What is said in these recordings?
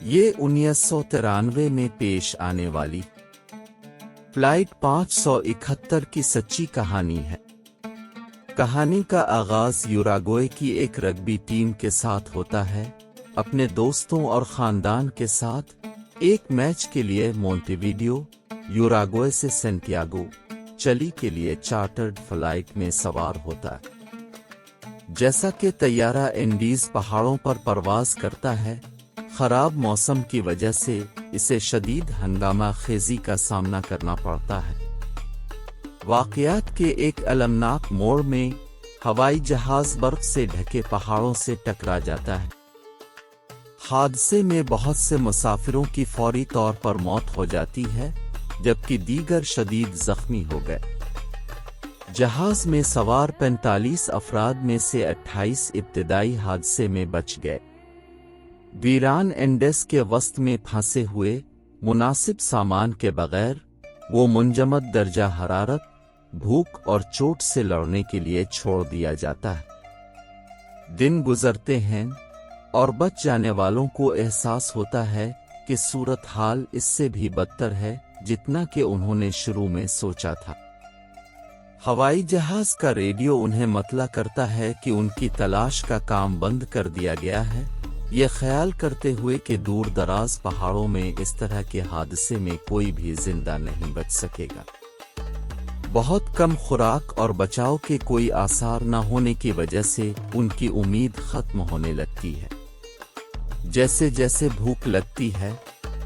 ये 1993 में पेश आने वाली फ्लाइट 571 की सच्ची कहानी है। कहानी का आगाज यूराग्वे की एक रग्बी टीम के साथ होता है, अपने दोस्तों और खानदान के साथ एक मैच के लिए मोंटेवीडियो, यूराग्वे से सैंटियागो, चिली के लिए चार्टर्ड फ्लाइट में सवार होता है। जैसा कि तैयारा एंडीज पहाड़ों पर परवाज करता है, खराब मौसम की वजह से इसे शदीद हंगामा खेजी का सामना करना पड़ता है। वाक़यात के एक अलमनाक मोड़ में हवाई जहाज बर्फ से ढके पहाड़ों से टकरा जाता है। हादसे में बहुत से मुसाफिरों की फौरी तौर पर मौत हो जाती है, जबकि दीगर शदीद जख्मी हो गए। जहाज में सवार 45 अफराद में से 28 इब्तिदाई हादसे में बच गए। वीरान एंडेस के वस्त में फंसे हुए, मुनासिब सामान के बगैर वो मुंजमद दर्जा हरारत, भूख और चोट से लड़ने के लिए छोड़ दिया जाता है। दिन गुजरते हैं और बच जाने वालों को एहसास होता है कि सूरत हाल इससे भी बदतर है जितना कि उन्होंने शुरू में सोचा था। हवाई जहाज का रेडियो उन्हें मतला करता है कि उनकी तलाश का काम बंद कर दिया गया है, ये ख्याल करते हुए कि दूर दराज पहाड़ों में इस तरह के हादसे में कोई भी जिंदा नहीं बच सकेगा। बहुत कम खुराक और बचाव के कोई आसार न होने की वजह से उनकी उम्मीद खत्म होने लगती है। जैसे जैसे भूख लगती है,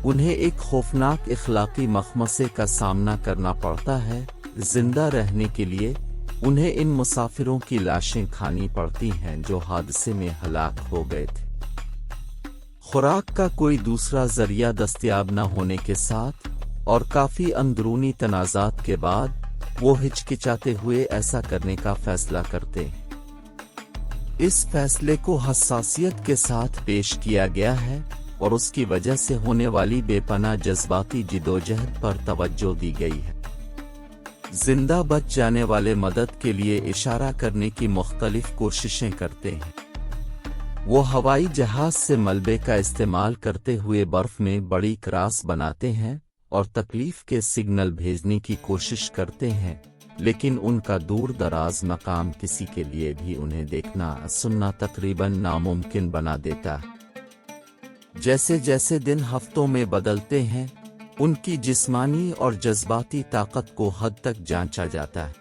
उन्हें एक खौफनाक इखलाकी मखमसे का सामना करना पड़ता है। जिंदा रहने के लिए उन्हें इन मुसाफिरों की लाशें खानी पड़ती हैं जो हादसे में हलाक हो गए थे। खुराक का कोई दूसरा जरिया दस्तयाब न होने के साथ और काफी अंदरूनी तनाज़ात के बाद वो हिचकिचाते हुए ऐसा करने का फैसला करते हैं। इस फैसले को हसासियत के साथ पेश किया गया है और उसकी वजह से होने वाली बेपनाह जज्बाती जिदोजहद पर तवज्जो दी गई है। जिंदा बच जाने वाले मदद के लिए इशारा करने की मुख्तलिफ कोशिशें करते हैं। वो हवाई जहाज से मलबे का इस्तेमाल करते हुए बर्फ में बड़ी क्रास बनाते हैं और तकलीफ के सिग्नल भेजने की कोशिश करते हैं, लेकिन उनका दूर दराज मकाम किसी के लिए भी उन्हें देखना सुनना तकरीबन नामुमकिन बना देता है। जैसे जैसे दिन हफ्तों में बदलते हैं, उनकी जिस्मानी और जज्बाती ताकत को हद तक जांचा जाता है।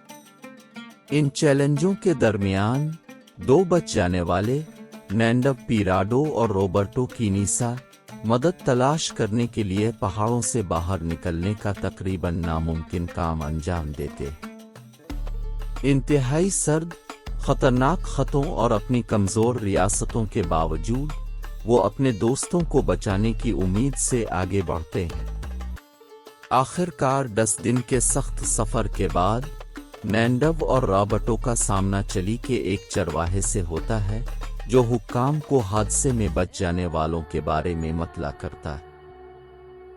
इन चैलेंजों के दरमियान दो बच जाने वाले, नैंडव पिराडो और रोबर्टो कीनीसा, मदद तलाश करने के लिए पहाड़ों से बाहर निकलने का तकरीबन नामुमकिन काम अंजाम देते हैं। इंतहाई सर्द, खतरनाक खतों और अपनी कमजोर रियासतों के बावजूद वो अपने दोस्तों को बचाने की उम्मीद से आगे बढ़ते हैं। आखिरकार 10 दिन के सख्त सफर के बाद नैंडव और रॉबर्टो का सामना चिली के एक चरवाहे से होता है, जो हुक्काम को हादसे में बच जाने वालों के बारे में मतला करता है।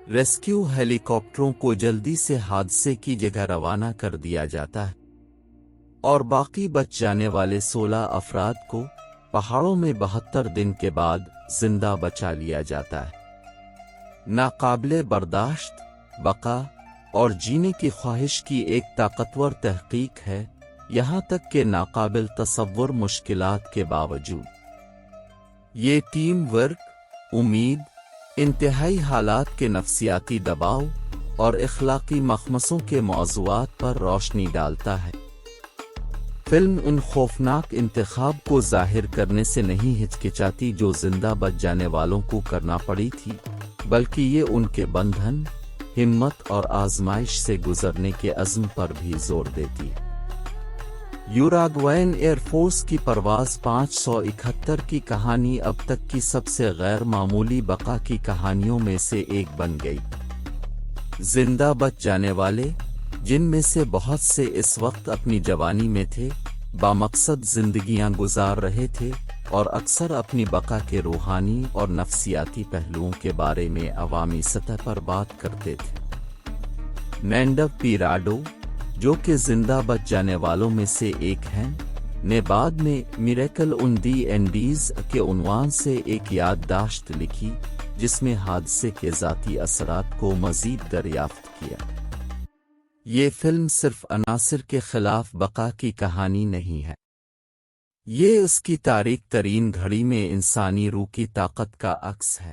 रेस्क्यू हेलीकॉप्टरों को जल्दी से हादसे की जगह रवाना कर दिया जाता है और बाकी बच जाने वाले 16 अफराद को पहाड़ों में 72 दिन के बाद जिंदा बचा लिया जाता है। नाकाबिले बर्दाश्त बका और जीने की ख्वाहिश की एक ताकतवर तहकीक है, यहाँ तक कि नाकाबिल तसव्वुर मुश्किलात के बावजूद। ये टीम वर्क, उम्मीद, इंतहाई हालात के नफ्सियाती दबाव और इखलाकी मखमसों के मौज़ूआत पर रोशनी डालता है। फिल्म उन खौफनाक इंतखाब को जाहिर करने से नहीं हिचकिचाती जो जिंदा बच जाने वालों को करना पड़ी थी, बल्कि ये उनके बंधन, हिम्मत और आजमाइश से गुजरने के अज़्म पर भी जोर देती है। यूराग्वेन एयरफोर्स की परवाज 571 की कहानी अब तक की सबसे गैर मामूली बका की कहानियों में से एक बन गई। जिंदा बच जाने वाले, जिनमें से बहुत से इस वक्त अपनी जवानी में थे, बामकसद जिंदगियां गुजार रहे थे और अक्सर अपनी बका के रूहानी और नफ्सियाती पहलुओं के बारे में अवामी सतह पर बात करते थे। नैंडव पिराडो, जो कि जिंदा बच जाने वालों में से एक हैं, ने बाद में मिरेकल ऑन दी एंडीज के उन्वान से एक याददाश्त लिखी, جس میں حادثے کے ذاتی اثرات کو مزید دریافت کیا۔ یہ فلم صرف عناصر کے خلاف بقا کی کہانی نہیں ہے، یہ اس کی تاریک ترین گھڑی میں انسانی روح کی طاقت کا عکس ہے۔